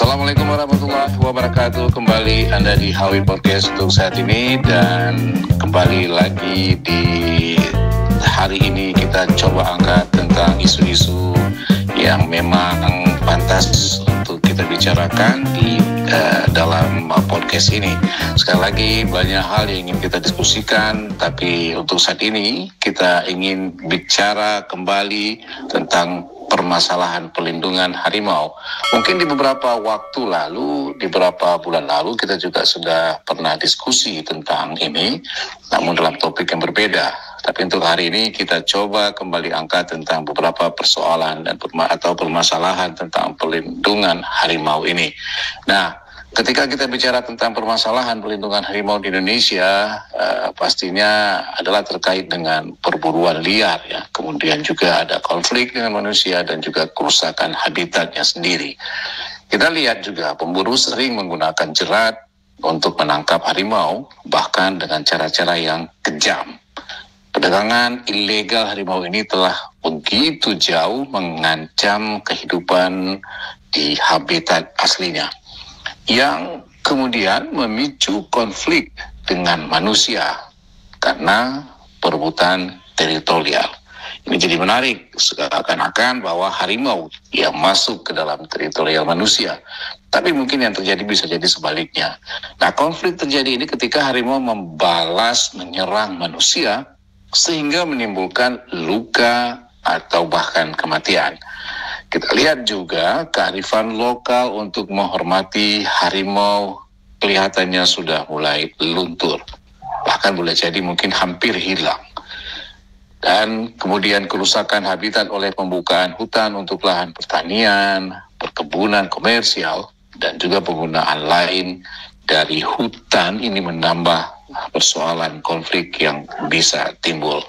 Assalamualaikum warahmatullahi wabarakatuh. Kembali Anda di Hawi Podcast untuk saat ini. Dan kembali lagi di hari ini kita coba angkat tentang isu-isu yang memang pantas untuk kita bicarakan di dalam podcast ini. Sekali lagi banyak hal yang ingin kita diskusikan, tapi untuk saat ini kita ingin bicara kembali tentang permasalahan pelindungan harimau. Mungkin di beberapa waktu lalu, di beberapa bulan lalu kita juga sudah pernah diskusi tentang ini, namun dalam topik yang berbeda. Tapi untuk hari ini kita coba kembali angkat tentang beberapa persoalan dan permasalahan tentang pelindungan harimau ini. Nah, ketika kita bicara tentang permasalahan pelindungan harimau di Indonesia, pastinya adalah terkait dengan perburuan liar, ya. Kemudian juga ada konflik dengan manusia dan juga kerusakan habitatnya sendiri. Kita lihat juga pemburu sering menggunakan jerat untuk menangkap harimau, bahkan dengan cara-cara yang kejam. Perdagangan ilegal harimau ini telah begitu jauh mengancam kehidupan di habitat aslinya, yang kemudian memicu konflik dengan manusia karena perebutan teritorial. Ini jadi menarik, seakan-akan bahwa harimau yang masuk ke dalam teritorial manusia. Tapi mungkin yang terjadi bisa jadi sebaliknya. Nah, konflik terjadi ini ketika harimau membalas menyerang manusia sehingga menimbulkan luka atau bahkan kematian. Kita lihat juga kearifan lokal untuk menghormati harimau kelihatannya sudah mulai luntur. Bahkan boleh jadi mungkin hampir hilang. Dan kemudian kerusakan habitat oleh pembukaan hutan untuk lahan pertanian, perkebunan komersial, dan juga penggunaan lain dari hutan ini menambah persoalan konflik yang bisa timbul.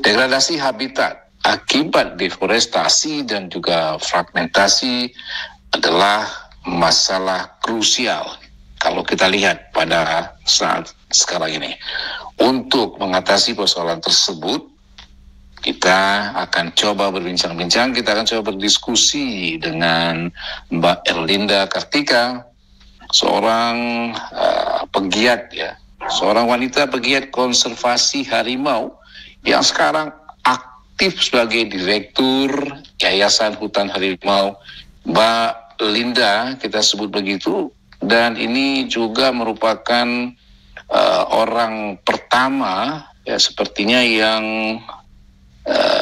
Degradasi habitat akibat deforestasi dan juga fragmentasi adalah masalah krusial kalau kita lihat pada saat sekarang ini. Untuk mengatasi persoalan tersebut, kita akan coba berbincang-bincang, kita akan coba berdiskusi dengan Mbak Erlinda Kartika, seorang pegiat, ya, seorang wanita pegiat konservasi harimau yang sekarang aktif sebagai Direktur Yayasan Hutan Harimau. Mbak Linda, kita sebut begitu, dan ini juga merupakan orang pertama, ya, sepertinya yang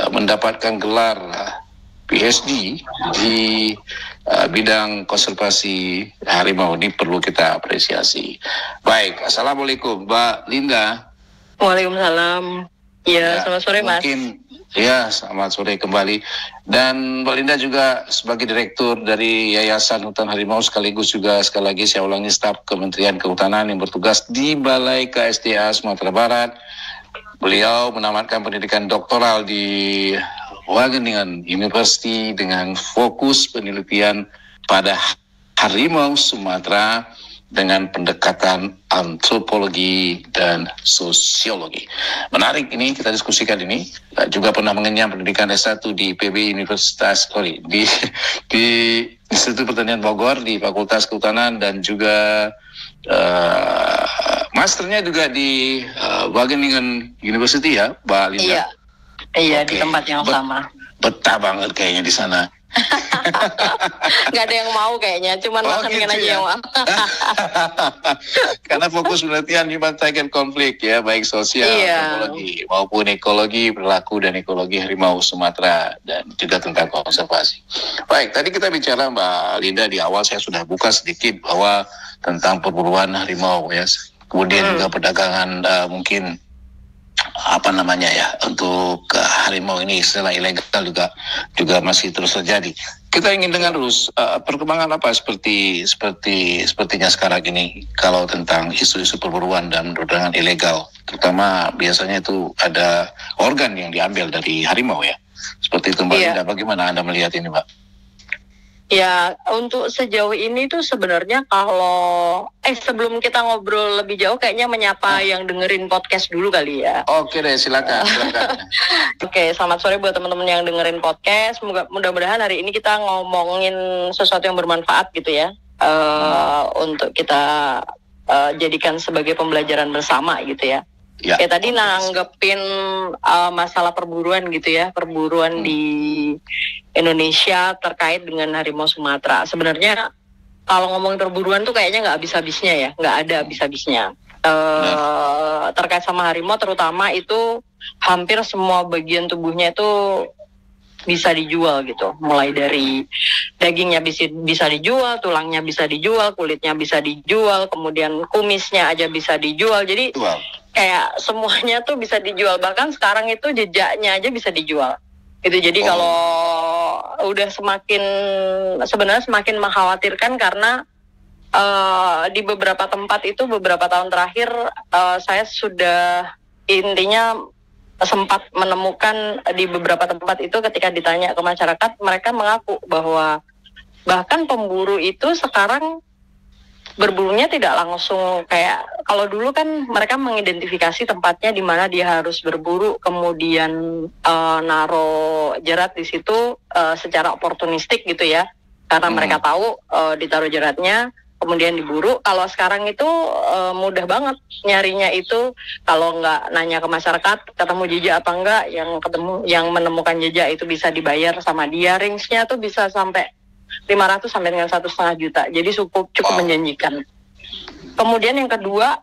mendapatkan gelar PhD di bidang konservasi harimau. Ini perlu kita apresiasi. Baik, Assalamualaikum Mbak Linda. Waalaikumsalam. Ya, selamat sore Mas. Ya, selamat sore kembali. Dan Mbak Linda juga sebagai Direktur dari Yayasan Hutan Harimau, sekaligus juga sekali lagi saya ulangi staf Kementerian Kehutanan yang bertugas di Balai KSDA Sumatera Barat. Beliau menamatkan pendidikan doktoral di Wageningen University dengan fokus penelitian pada harimau Sumatera dengan pendekatan antropologi dan sosiologi. Menarik ini, kita diskusikan ini. Juga pernah mengenyam pendidikan S1 di di Institut Pertanian Bogor di Fakultas Kehutanan, dan juga masternya juga di Wageningen University, ya, Mbak Linda? Iya, di tempat yang sama. Betah banget kayaknya di sana. Nggak ada yang mau kayaknya, cuman makan-makan aja yang mau. Karena fokus penelitian menyelesaikan konflik, ya, baik sosial, teknologi maupun ekologi, perilaku dan ekologi harimau Sumatera, dan juga tentang konservasi. Baik, tadi kita bicara Mbak Linda di awal, saya sudah buka sedikit bahwa tentang perburuan harimau, ya. Kemudian juga perdagangan mungkin untuk harimau ini secara ilegal juga masih terus terjadi. Kita ingin dengar dulu perkembangan apa sepertinya sekarang ini kalau tentang isu-isu perburuan dan perdagangan ilegal, terutama biasanya itu ada organ yang diambil dari harimau, ya. Seperti itu Mbak Linda, bagaimana Anda melihat ini, Mbak? Ya, untuk sejauh ini tuh sebenarnya kalau sebelum kita ngobrol lebih jauh, kayaknya menyapa yang dengerin podcast dulu kali ya. Oke deh, silakan. Oke, selamat sore buat teman-teman yang dengerin podcast. Mudah-mudahan hari ini kita ngomongin sesuatu yang bermanfaat gitu ya. untuk kita jadikan sebagai pembelajaran bersama gitu ya. Ya. Ya tadi nanggepin masalah perburuan gitu ya, perburuan di Indonesia terkait dengan harimau Sumatera. Sebenarnya kalau ngomong perburuan tuh kayaknya nggak habis-habisnya ya, nggak ada habis-habisnya. Terkait sama harimau terutama itu hampir semua bagian tubuhnya itu bisa dijual gitu, mulai dari dagingnya bisa dijual, tulangnya bisa dijual, kulitnya bisa dijual, kemudian kumisnya aja bisa dijual. Jadi kayak semuanya tuh bisa dijual, bahkan sekarang itu jejaknya aja bisa dijual gitu. Jadi kalau udah sebenarnya semakin mengkhawatirkan karena di beberapa tempat itu beberapa tahun terakhir saya sudah intinya sempat menemukan di beberapa tempat itu ketika ditanya ke masyarakat, mereka mengaku bahwa bahkan pemburu itu sekarang berburunya tidak langsung kayak kalau dulu kan mereka mengidentifikasi tempatnya di mana dia harus berburu, kemudian naruh jerat di situ secara oportunistik gitu ya, karena mereka tahu ditaruh jeratnya kemudian diburu. Kalau sekarang itu mudah banget nyarinya itu, kalau nggak nanya ke masyarakat ketemu jejak apa enggak, yang menemukan jejak itu bisa dibayar sama dia, range-nya tuh bisa sampai 500 sampai dengan 1,5 juta. Jadi cukup menjanjikan. Kemudian yang kedua,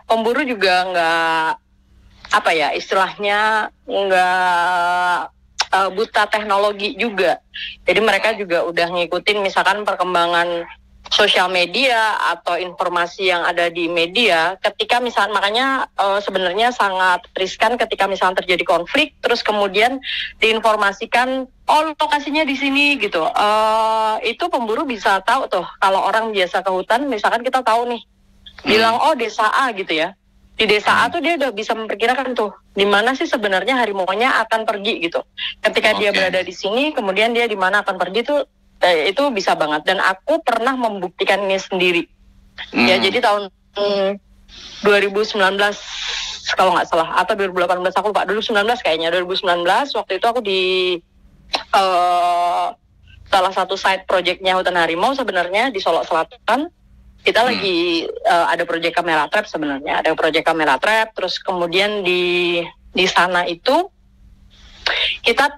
pemburu juga nggak istilahnya nggak buta teknologi juga. Jadi mereka juga udah ngikutin misalkan perkembangan sosial media atau informasi yang ada di media. Ketika misalnya, makanya sebenarnya sangat riskan ketika misalnya terjadi konflik terus kemudian diinformasikan lokasinya di sini gitu. Itu pemburu bisa tahu tuh, kalau orang biasa ke hutan misalkan kita tahu nih bilang desa A gitu ya, di desa A tuh dia udah bisa memperkirakan tuh di mana sih sebenarnya harimaunya akan pergi gitu. Ketika dia berada di sini kemudian dia di mana akan pergi tuh itu bisa banget, dan aku pernah membuktikannya sendiri. Ya, jadi tahun 2019 kalau nggak salah atau 2018 aku lupa, 2019 kayaknya, 2019 waktu itu aku di salah satu site projectnya Hutan Harimau sebenarnya di Solok Selatan. Kita lagi ada proyek kamera trap sebenarnya, ada proyek kamera trap. Terus kemudian di sana itu kita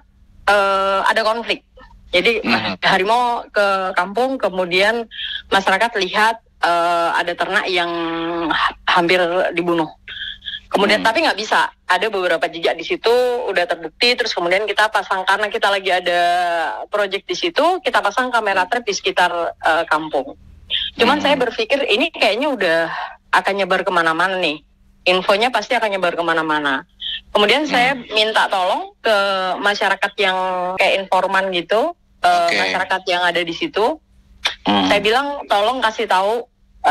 ada konflik. Jadi harimau ke kampung, kemudian masyarakat lihat ada ternak yang hampir dibunuh. Kemudian tapi nggak bisa, ada beberapa jejak di situ udah terbukti. Terus kemudian kita pasang, karena kita lagi ada proyek di situ, kita pasang kamera trap di sekitar kampung. Cuman saya berpikir ini kayaknya udah akan nyebar kemana-mana nih, infonya pasti akan nyebar kemana-mana. Kemudian saya minta tolong ke masyarakat yang kayak informan gitu, masyarakat yang ada di situ. Saya bilang tolong kasih tahu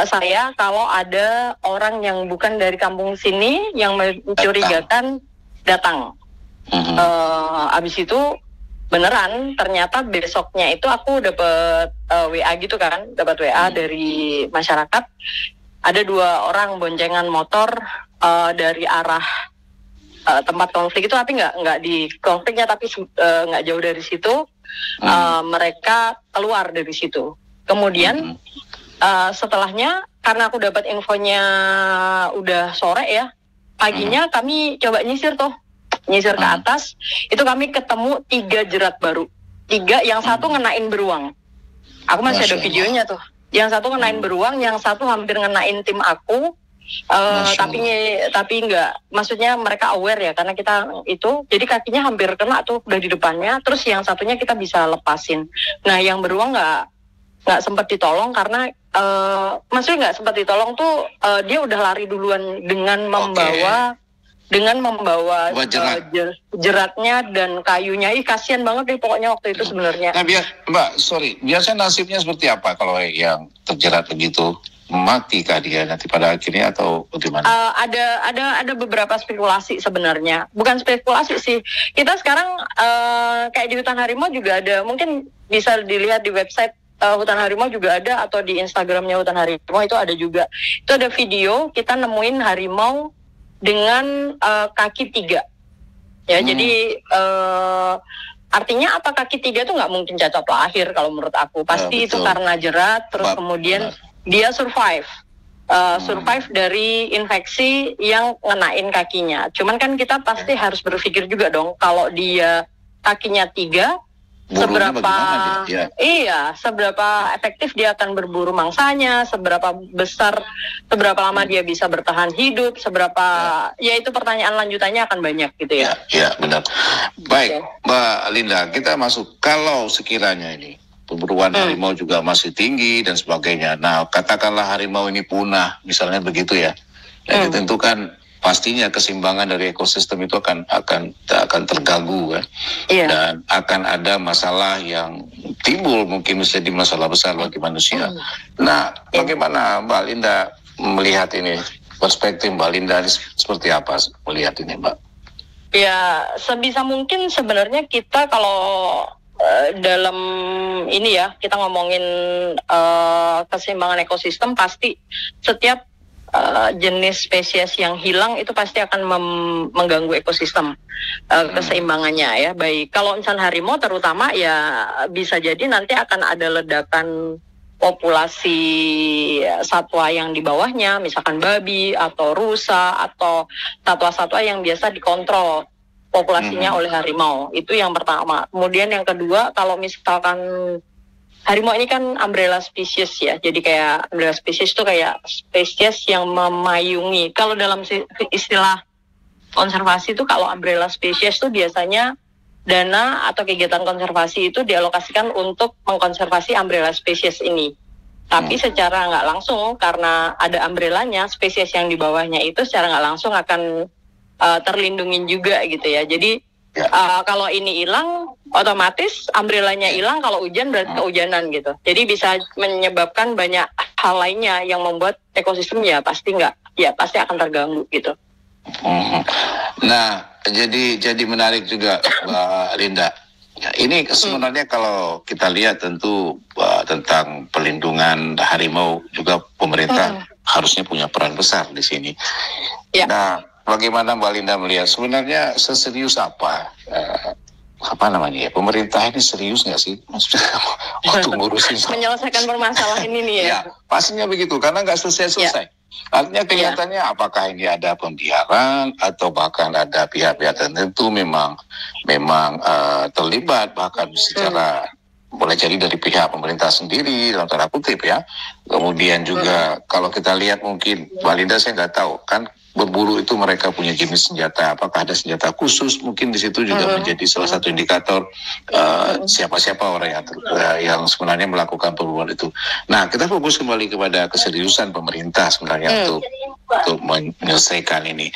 saya kalau ada orang yang bukan dari kampung sini yang mencurigakan datang. Abis itu beneran ternyata besoknya itu aku dapat WA gitu kan, dapat WA dari masyarakat. Ada 2 orang boncengan motor dari arah tempat konflik itu, tapi nggak di konfliknya, tapi nggak jauh dari situ. Mereka keluar dari situ. Kemudian setelahnya, karena aku dapat infonya udah sore ya, paginya kami coba nyisir ke atas. Itu kami ketemu 3 jerat baru, 3, yang satu ngenain beruang. Aku masih ada videonya tuh. Yang satu ngenain beruang, yang satu hampir ngenain tim aku. Tapi enggak, maksudnya mereka aware ya, karena kita itu, jadi kakinya hampir kena tuh, udah di depannya. Terus yang satunya kita bisa lepasin. Nah, yang beruang nggak sempat ditolong karena maksudnya nggak sempat ditolong tuh, dia udah lari duluan dengan membawa jeratnya dan kayunya. Kasihan banget deh pokoknya waktu itu sebenarnya. Nah, biasanya nasibnya seperti apa kalau yang terjerat begitu? Mati kah dia nanti pada akhirnya atau bagaimana? Ada beberapa spekulasi sebenarnya. Bukan spekulasi sih. Kita sekarang kayak di Hutan Harimau juga ada, mungkin bisa dilihat di website Hutan Harimau juga ada, atau di Instagramnya Hutan Harimau itu ada juga. Itu ada video kita nemuin harimau dengan kaki 3. Ya, jadi artinya apa kaki 3 tuh nggak mungkin cacat lahir kalau menurut aku. Pasti itu karena jerat, terus kemudian dia survive dari infeksi yang ngenain kakinya. Cuman kan kita pasti harus berpikir juga dong, kalau dia kakinya 3, seberapa seberapa efektif dia akan berburu mangsanya, seberapa lama dia bisa bertahan hidup, ya itu pertanyaan lanjutannya akan banyak gitu ya. Ya, benar. Baik, Mbak Linda, kita masuk kalau sekiranya ini perburuan harimau juga masih tinggi dan sebagainya. Nah, katakanlah harimau ini punah, misalnya begitu ya. Nah, tentu kan pastinya keseimbangan dari ekosistem itu akan terganggu kan. Dan akan ada masalah yang timbul, mungkin menjadi masalah besar bagi manusia. Nah, bagaimana Mbak Linda melihat ini? Perspektif Mbak Linda ini seperti apa melihat ini, Mbak? Ya, sebisa mungkin sebenarnya kita kalau dalam ini ya, kita ngomongin keseimbangan ekosistem, pasti setiap jenis spesies yang hilang itu pasti akan mengganggu ekosistem keseimbangannya ya. Baik, kalau misalnya harimau terutama ya bisa jadi nanti akan ada ledakan populasi satwa yang di bawahnya, misalkan babi atau rusa atau satwa-satwa yang biasa dikontrol populasinya oleh harimau. Itu yang pertama. Kemudian yang kedua, kalau misalkan harimau ini kan umbrella species ya. Jadi kayak umbrella species itu kayak spesies yang memayungi. Kalau dalam istilah konservasi itu, kalau umbrella species itu biasanya dana atau kegiatan konservasi itu dialokasikan untuk mengkonservasi umbrella species ini. Tapi secara nggak langsung, karena ada umbrellanya, spesies yang di bawahnya itu secara nggak langsung akan terlindungin juga gitu ya. Jadi kalau ini hilang, otomatis umbrellanya hilang. Kalau hujan berarti kehujanan gitu. Jadi bisa menyebabkan banyak hal lainnya yang membuat ekosistem ya pasti akan terganggu gitu. Nah, jadi menarik juga Mbak Linda. Ya, ini sebenarnya kalau kita lihat tentu tentang pelindungan harimau juga pemerintah harusnya punya peran besar di sini. Nah, bagaimana Mbak Linda melihat sebenarnya seserius apa pemerintah ini serius nggak sih maksudnya waktu ngurusin menyelesaikan permasalahan ini ya? Pastinya begitu, karena nggak selesai. Artinya kelihatannya apakah ini ada pembiaran atau bahkan ada pihak-pihak tertentu memang terlibat bahkan secara boleh jadi dari pihak pemerintah sendiri dalam tanda kutip ya. Kemudian juga kalau kita lihat mungkin Mbak Linda, saya nggak tahu kan berburu itu mereka punya jenis senjata, apakah ada senjata khusus, mungkin di situ juga menjadi salah satu indikator siapa-siapa orang yang sebenarnya melakukan perburuan itu. Nah, kita fokus kembali kepada keseriusan pemerintah sebenarnya untuk menyelesaikan ini.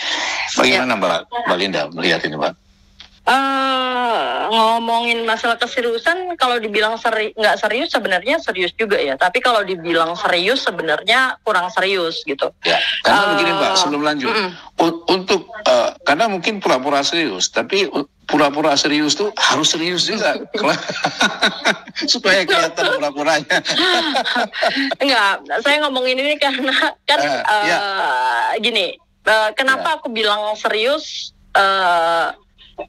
Bagaimana Mbak Linda melihat ini, Mbak? Ngomongin masalah keseriusan, kalau dibilang nggak serius sebenarnya serius juga ya, tapi kalau dibilang serius sebenarnya kurang serius gitu ya. Karena begini Mbak, sebelum lanjut untuk karena mungkin pura-pura serius, tapi pura-pura serius tuh harus serius juga supaya kelihatan pura-puranya. Enggak, saya ngomongin ini karena kan gini, kenapa aku bilang serius,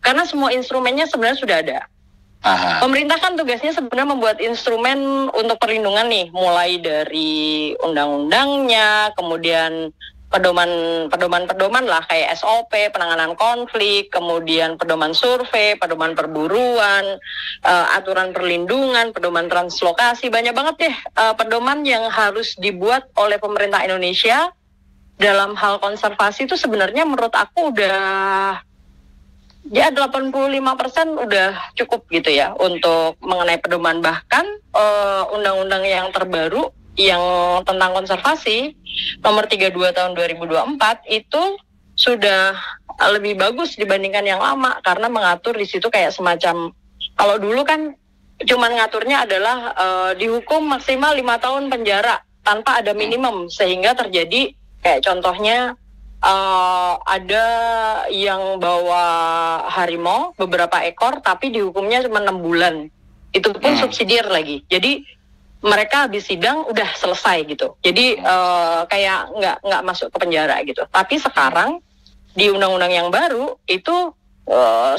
karena semua instrumennya sebenarnya sudah ada. Pemerintah kan tugasnya sebenarnya membuat instrumen untuk perlindungan nih, mulai dari undang-undangnya, kemudian pedoman lah kayak SOP, penanganan konflik, kemudian pedoman survei, pedoman perburuan, aturan perlindungan, pedoman translokasi, banyak banget deh pedoman yang harus dibuat oleh pemerintah Indonesia dalam hal konservasi. Itu sebenarnya menurut aku udah 85% udah cukup gitu ya untuk mengenai pedoman. Bahkan undang-undang yang terbaru yang tentang konservasi nomor 32 tahun 2024 itu sudah lebih bagus dibandingkan yang lama, karena mengatur di situ kayak semacam, kalau dulu kan cuman ngaturnya adalah dihukum maksimal 5 tahun penjara tanpa ada minimum, sehingga terjadi kayak contohnya ada yang bawa harimau beberapa ekor tapi dihukumnya cuma 6 bulan. Itu pun subsidiar lagi. Jadi mereka habis sidang udah selesai gitu. Jadi kayak nggak masuk ke penjara gitu. Tapi sekarang di undang-undang yang baru itu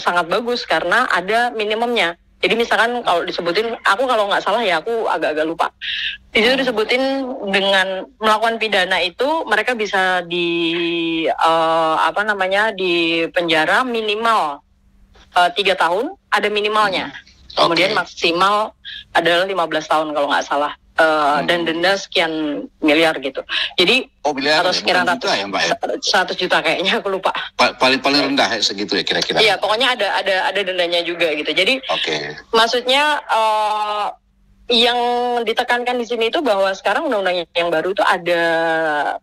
sangat bagus karena ada minimumnya. Jadi misalkan kalau disebutin, aku kalau nggak salah ya, aku agak-agak lupa. Di situ disebutin dengan melakukan pidana itu mereka bisa di di penjara minimal 3 tahun, ada minimalnya. Kemudian maksimal adalah 15 tahun kalau nggak salah. Dan denda sekian miliar gitu. Jadi atau sekian ratus, ya, 100 juta kayaknya, aku lupa. Paling rendah segitu ya kira-kira. Iya, pokoknya ada dendanya juga gitu. Jadi maksudnya yang ditekankan di sini itu bahwa sekarang undang-undang yang baru itu ada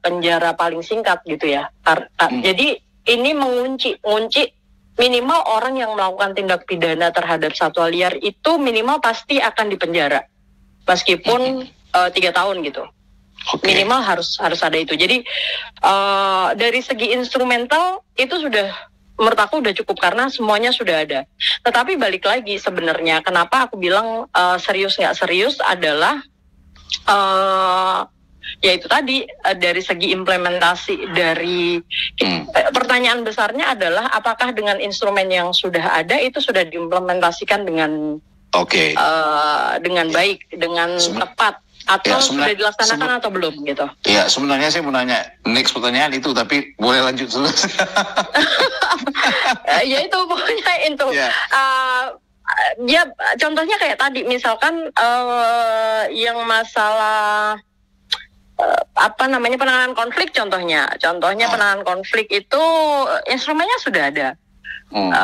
penjara paling singkat gitu ya. Jadi ini mengunci minimal orang yang melakukan tindak pidana terhadap satwa liar itu minimal pasti akan dipenjara. Meskipun 3 tahun gitu, minimal harus ada itu. Jadi dari segi instrumental itu sudah, menurut aku udah cukup karena semuanya sudah ada. Tetapi balik lagi sebenarnya kenapa aku bilang serius nggak serius adalah ya itu tadi, dari segi implementasi dari pertanyaan besarnya adalah apakah dengan instrumen yang sudah ada itu sudah diimplementasikan dengan dengan baik, dengan tepat, atau sudah dilaksanakan atau belum gitu. Iya, sebenarnya saya mau nanya next pertanyaan itu, tapi boleh lanjut dulu. Ya itu pokoknya itu. Ya contohnya kayak tadi misalkan yang masalah penanganan konflik, contohnya penanganan konflik itu instrumennya sudah ada.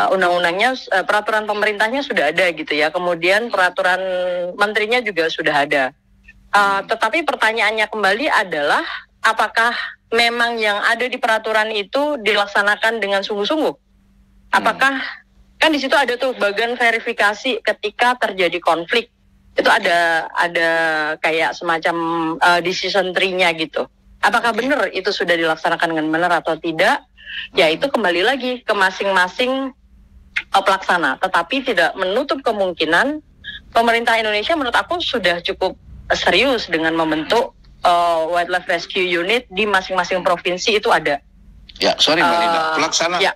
Undang-undangnya, peraturan pemerintahnya sudah ada gitu ya. Kemudian peraturan menterinya juga sudah ada. Tetapi pertanyaannya kembali adalah apakah memang yang ada di peraturan itu dilaksanakan dengan sungguh-sungguh? Apakah kan di situ ada tuh bagian verifikasi ketika terjadi konflik. Itu ada kayak semacam decision tree-nya gitu. Apakah benar itu sudah dilaksanakan dengan benar atau tidak? Ya itu kembali lagi ke masing-masing pelaksana. Tetapi tidak menutup kemungkinan pemerintah Indonesia menurut aku sudah cukup serius dengan membentuk Wildlife Rescue Unit di masing-masing provinsi itu ada. Ya, sorry Mbak Linda.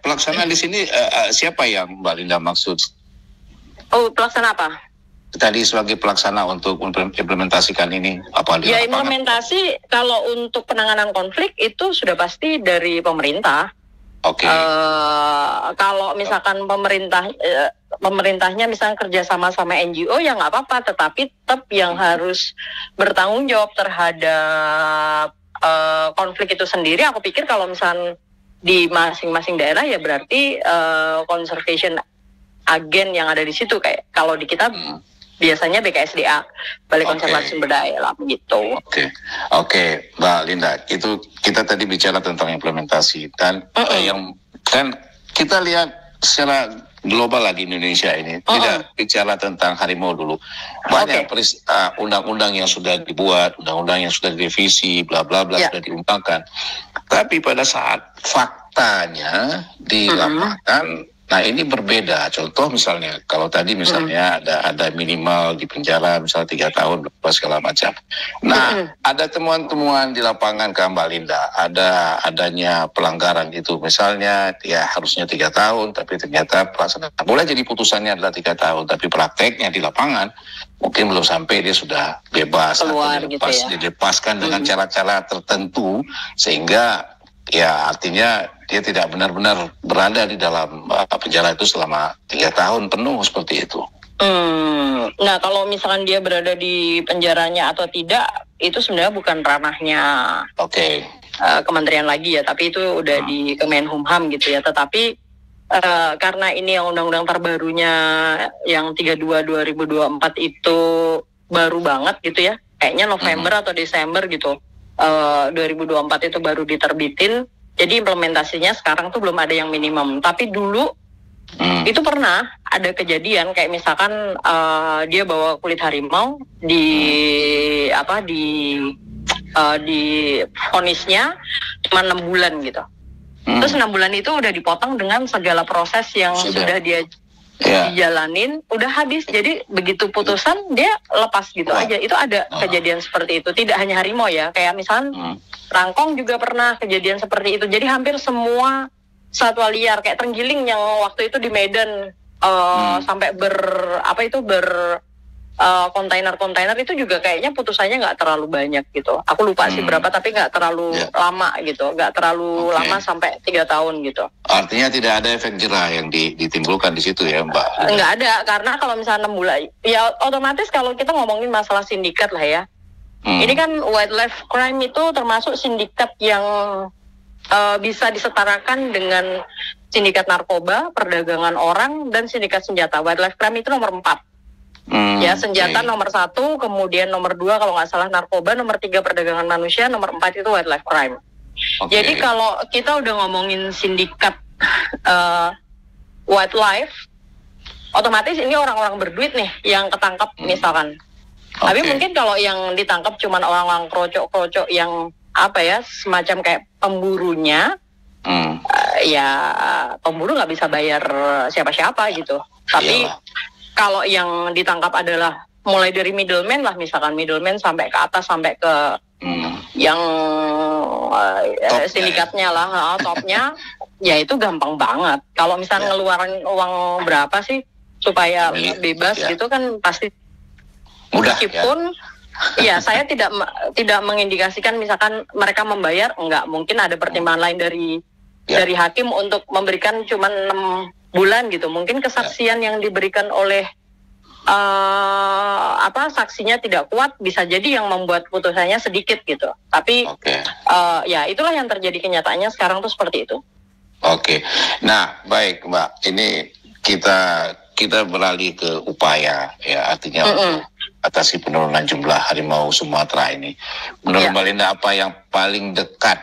Pelaksana di sini siapa yang Mbak Linda maksud? Oh, pelaksana apa? Tadi sebagai pelaksana untuk implementasikan ini apa? Ya, implementasi kalau untuk penanganan konflik itu sudah pasti dari pemerintah. Kalau misalkan pemerintahnya misalnya kerjasama sama NGO ya nggak apa-apa, tetapi tetap yang harus bertanggung jawab terhadap konflik itu sendiri. Aku pikir kalau misalkan di masing-masing daerah ya berarti conservation agen yang ada di situ, kayak kalau di kita biasanya BKSDA, Balai Konservasi Sumber Daya Alam gitu. Oke, Mbak Linda, itu kita tadi bicara tentang implementasi dan yang kan kita lihat secara global lagi Indonesia ini tidak bicara tentang harimau dulu. Banyak undang-undang yang sudah dibuat, undang-undang yang sudah direvisi, bla bla bla sudah diundangkan. Tapi pada saat faktanya di lapangan, nah ini berbeda. Contoh misalnya, kalau tadi misalnya ada minimal di penjara misalnya 3 tahun, segala macam. Nah, ada temuan-temuan di lapangan ke Mbak Linda, adanya pelanggaran itu. Misalnya, ya harusnya 3 tahun, tapi ternyata pelaksanaan. Boleh jadi putusannya adalah 3 tahun, tapi prakteknya di lapangan mungkin belum sampai dia sudah bebas keluar atau gitu ya. dilepaskan dengan cara-cara tertentu, sehingga ya artinya dia tidak benar-benar berada di dalam penjara itu selama 3 tahun penuh seperti itu. Nah kalau misalkan dia berada di penjaranya atau tidak, itu sebenarnya bukan ranahnya kementerian lagi ya, tapi itu udah di Kemenhumham gitu ya. Tetapi karena ini yang undang-undang terbarunya yang 32 2024 itu baru banget gitu ya, kayaknya November atau Desember gitu. 2024 itu baru diterbitin, jadi implementasinya sekarang tuh belum ada yang minimum. Tapi dulu itu pernah ada kejadian kayak misalkan dia bawa kulit harimau di vonisnya cuma 6 bulan gitu. Terus 6 bulan itu udah dipotong dengan segala proses yang sudah dia dijalanin, udah habis. Jadi begitu putusan dia lepas gitu aja. Itu ada kejadian seperti itu. Tidak hanya harimau ya, kayak misalnya rangkong juga pernah kejadian seperti itu. Jadi hampir semua satwa liar kayak terenggiling yang waktu itu di Medan sampai kontainer-kontainer itu juga kayaknya putusannya nggak terlalu banyak gitu. Aku lupa sih berapa, tapi nggak terlalu lama gitu, nggak terlalu lama sampai 3 tahun gitu. Artinya tidak ada efek jerah yang ditimbulkan di situ ya Mbak? Nggak ada, karena kalau misalnya 6 bulan, ya otomatis kalau kita ngomongin masalah sindikat lah ya. Ini kan wildlife crime itu termasuk sindikat yang bisa disetarakan dengan sindikat narkoba, perdagangan orang, dan sindikat senjata. Wildlife crime itu nomor 4. Ya, senjata nomor 1, kemudian nomor 2 kalau nggak salah narkoba, nomor 3 perdagangan manusia, nomor 4 itu wildlife crime. Jadi kalau kita udah ngomongin sindikat wildlife, otomatis ini orang-orang berduit nih yang ketangkap misalkan. Tapi mungkin kalau yang ditangkap cuma orang-orang krocok-krocok yang semacam kayak pemburunya, ya pemburu nggak bisa bayar siapa-siapa gitu. Tapi kalau yang ditangkap adalah mulai dari middleman lah, misalkan middleman sampai ke atas, sampai ke yang sindikatnya lah, topnya, ya itu gampang banget. Kalau misalnya ngeluarin uang berapa sih supaya bebas gitu kan pasti mudah. Meskipun ya saya tidak mengindikasikan misalkan mereka membayar, enggak, mungkin ada pertimbangan lain dari hakim untuk memberikan cuma 6 bulan gitu. Mungkin kesaksian yang diberikan oleh saksinya tidak kuat, bisa jadi yang membuat putusannya sedikit gitu. Tapi ya itulah yang terjadi kenyataannya sekarang tuh seperti itu. Nah baik Mbak, ini kita beralih ke upaya ya, artinya untuk atasi penurunan jumlah harimau Sumatera ini. Menurut Mbak Linda, apa yang paling dekat,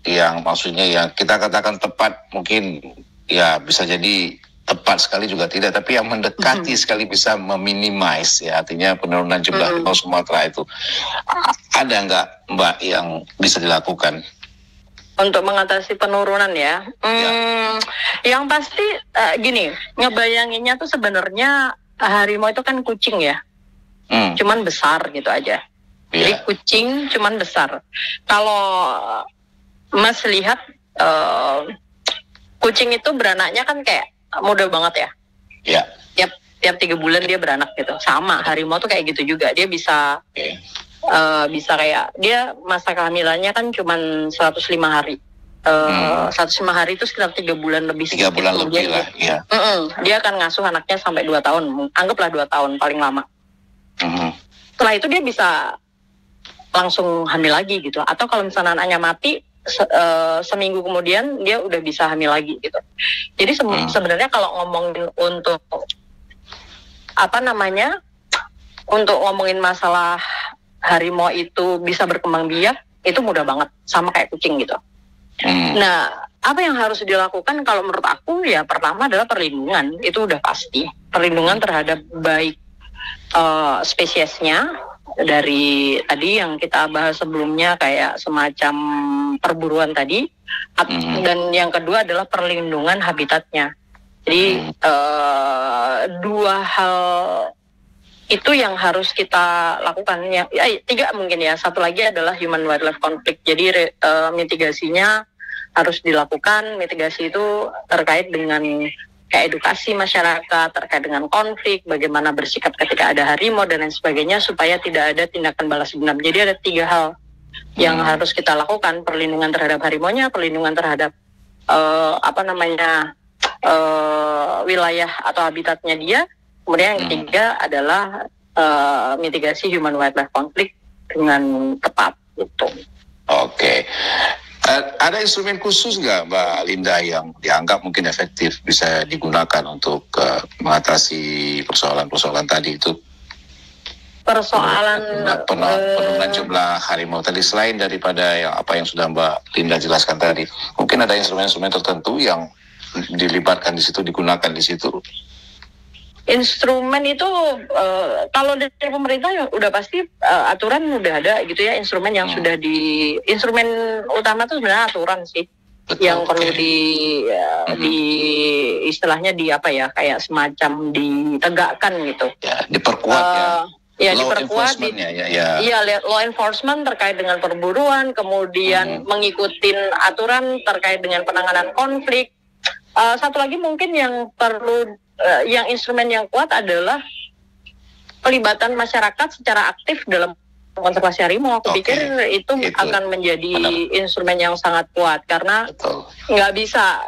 yang maksudnya yang kita katakan tepat, mungkin ya bisa jadi tepat sekali juga tidak, tapi yang mendekati sekali bisa meminimize ya, artinya penurunan jumlah harimau Sumatera itu. Ada nggak Mbak yang bisa dilakukan untuk mengatasi penurunan ya? Yang pasti gini, ngebayanginnya tuh sebenarnya harimau itu kan kucing ya, cuman besar gitu aja. Jadi kucing cuman besar. Kalau Mas lihat kucing itu beranaknya kan kayak muda banget ya. Tiap 3 bulan dia beranak gitu. Sama harimau tuh kayak gitu juga. Dia bisa bisa kayak, dia masa kehamilannya kan cuman 105 hari. 105 hari itu sekitar 3 bulan lebih. 3 bulan lebih lah, ya. Dia akan ngasuh anaknya sampai 2 tahun. Anggaplah 2 tahun paling lama. Setelah itu dia bisa langsung hamil lagi gitu. Atau kalau misalnya anaknya mati, seminggu kemudian dia udah bisa hamil lagi gitu. Jadi sebenarnya kalau ngomongin untuk untuk ngomongin masalah harimau itu bisa berkembang biak, itu mudah banget, sama kayak kucing gitu. Nah, apa yang harus dilakukan kalau menurut aku ya, pertama adalah perlindungan. Itu udah pasti, perlindungan terhadap baik spesiesnya, dari tadi yang kita bahas sebelumnya kayak semacam perburuan tadi, dan yang kedua adalah perlindungan habitatnya. Jadi 2 hal itu yang harus kita lakukan. 3 mungkin ya. Satu lagi adalah human wildlife conflict. Jadi mitigasinya harus dilakukan. Mitigasi itu terkait dengan kayak edukasi masyarakat terkait dengan konflik, bagaimana bersikap ketika ada harimau dan lain sebagainya, supaya tidak ada tindakan balas dendam. Jadi ada 3 hal yang harus kita lakukan: perlindungan terhadap harimaunya, perlindungan terhadap wilayah atau habitatnya dia, kemudian yang ketiga adalah mitigasi human wildlife conflict dengan tepat gitu. Ada instrumen khusus nggak Mbak Linda yang dianggap mungkin efektif bisa digunakan untuk mengatasi persoalan-persoalan tadi itu? Penurunan jumlah harimau tadi, selain daripada yang sudah Mbak Linda jelaskan tadi, mungkin ada instrumen-instrumen tertentu yang dilibatkan di situ, digunakan di situ? Instrumen itu kalau dari pemerintah ya udah pasti aturan udah ada gitu ya, instrumen yang sudah instrumen utama itu sebenarnya aturan sih. Betul, yang perlu di istilahnya kayak semacam ditegakkan gitu. Ya, diperkuat diperkuat. Law enforcement terkait dengan perburuan, kemudian mengikuti aturan terkait dengan penanganan konflik. Satu lagi mungkin yang perlu, yang instrumen yang kuat adalah pelibatan masyarakat secara aktif dalam konservasi harimau. Aku pikir itu akan menjadi instrumen yang sangat kuat, karena nggak bisa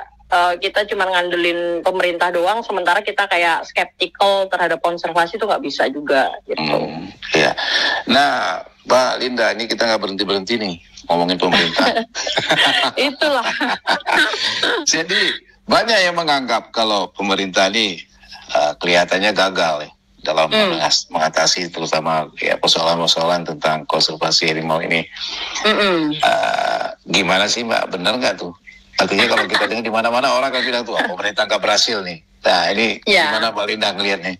kita cuma ngandelin pemerintah doang, sementara kita kayak skeptical terhadap konservasi, itu nggak bisa juga gitu. Ya. Nah, Mbak Linda, ini kita nggak berhenti nih ngomongin pemerintah. Itulah. Jadi banyak yang menganggap kalau pemerintah ini kelihatannya gagal ya dalam mengatasi terutama ya persoalan-persoalan tentang konservasi harimau ini. Gimana sih Mbak, benar nggak tuh? Artinya kalau kita dengar di mana-mana orang kan bilang tuh pemerintah nggak berhasil nih. Nah ini gimana Mbak Linda ngelihatnya?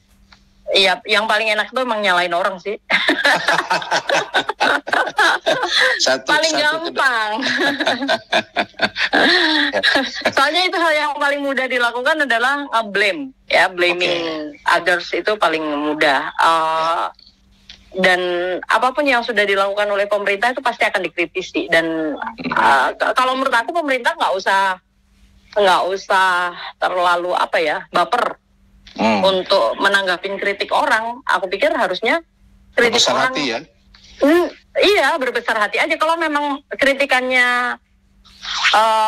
Iya, yang paling enak tuh emang nyalain orang sih. Paling gampang. Soalnya itu hal yang paling mudah dilakukan adalah blame, ya, blaming others itu paling mudah. Dan apapun yang sudah dilakukan oleh pemerintah itu pasti akan dikritisi. Dan kalau menurut aku pemerintah nggak usah terlalu baper untuk menanggapin kritik orang. Aku pikir harusnya kritik berbesar orang hati ya. Iya, berbesar hati aja. Kalau memang kritikannya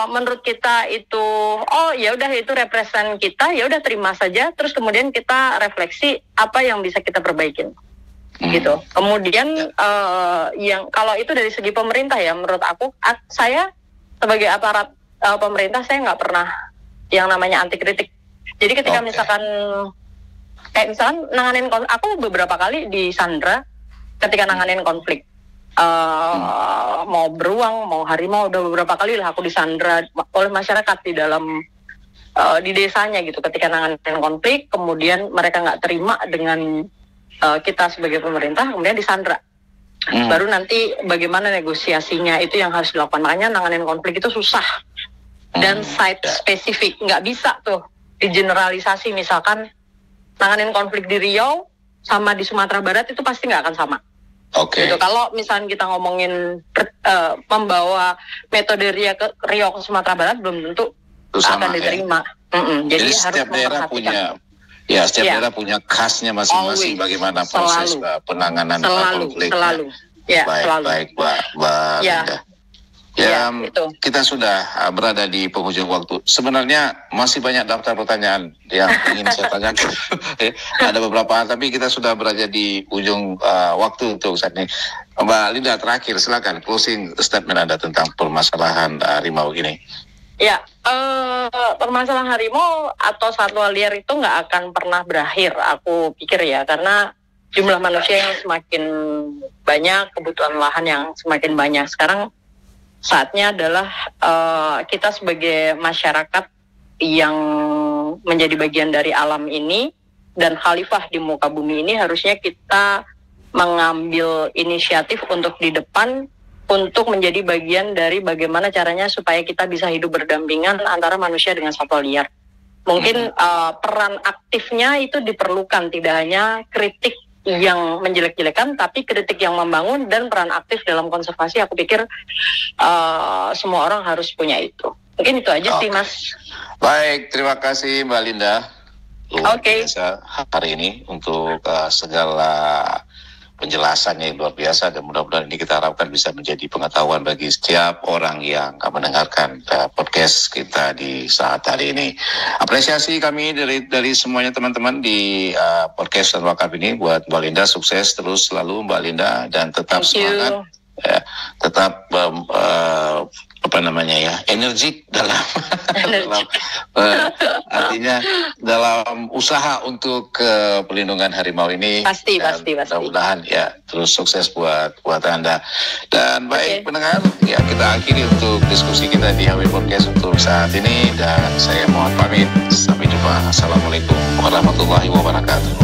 menurut kita itu ya udah itu represent kita, ya udah terima saja. Terus kemudian kita refleksi apa yang bisa kita perbaikin. Gitu. Kemudian yang kalau itu dari segi pemerintah ya, menurut aku, saya sebagai aparat pemerintah, saya nggak pernah yang namanya anti kritik. Jadi ketika misalkan nanganin aku beberapa kali disandra ketika nanganin konflik, mau beruang, mau harimau, udah beberapa kali lah aku disandra oleh masyarakat di dalam di desanya gitu. Ketika nanganin konflik, kemudian mereka nggak terima dengan kita sebagai pemerintah, kemudian disandra. Baru nanti bagaimana negosiasinya itu yang harus dilakukan. Makanya nanganin konflik itu susah dan site spesifik, nggak bisa tuh digeneralisasi. Misalkan nanganin konflik di Riau sama di Sumatera Barat itu pasti nggak akan sama. Gitu. Kalau misalnya kita ngomongin membawa metode Riau ke Sumatera Barat, belum tentu akan diterima. Jadi setiap daerah punya daerah punya khasnya masing-masing. Bagaimana proses penanganan konflik. Selalu. Baik, Mbak Linda. Kita sudah berada di penghujung waktu. Sebenarnya masih banyak daftar pertanyaan yang ingin saya tanyakan. Ada beberapa, tapi kita sudah berada di ujung waktu untuk saat ini. Mbak Linda, terakhir silakan closing statement Anda tentang permasalahan harimau ini. Ya, permasalahan harimau atau satwa liar itu nggak akan pernah berakhir, aku pikir ya, karena jumlah manusia yang semakin banyak, kebutuhan lahan yang semakin banyak. Sekarang saatnya adalah kita sebagai masyarakat yang menjadi bagian dari alam ini dan khalifah di muka bumi ini, harusnya kita mengambil inisiatif untuk di depan, untuk menjadi bagian dari bagaimana caranya supaya kita bisa hidup berdampingan antara manusia dengan satwa liar. Mungkin peran aktifnya itu diperlukan, tidak hanya kritik yang menjelek-jelekan, tapi kritik yang membangun dan peran aktif dalam konservasi. Aku pikir semua orang harus punya itu. Mungkin itu aja sih, Mas. Baik, terima kasih Mbak Linda. Luar biasa hari ini untuk segala penjelasannya yang luar biasa, dan mudah-mudahan ini kita harapkan bisa menjadi pengetahuan bagi setiap orang yang mendengarkan podcast kita di saat hari ini. Apresiasi kami dari semuanya teman-teman di podcast dan wakaf ini buat Mbak Linda. Sukses terus selalu Mbak Linda, dan tetap semangat, tetap energik dalam artinya dalam usaha untuk pelindungan harimau ini. Pasti. Mudah-mudahan ya terus sukses buat Anda. Dan baik pendengar, ya kita akhiri untuk diskusi kita di HW Podcast untuk saat ini, dan saya mohon pamit. Sampai jumpa. Assalamualaikum warahmatullahi wabarakatuh.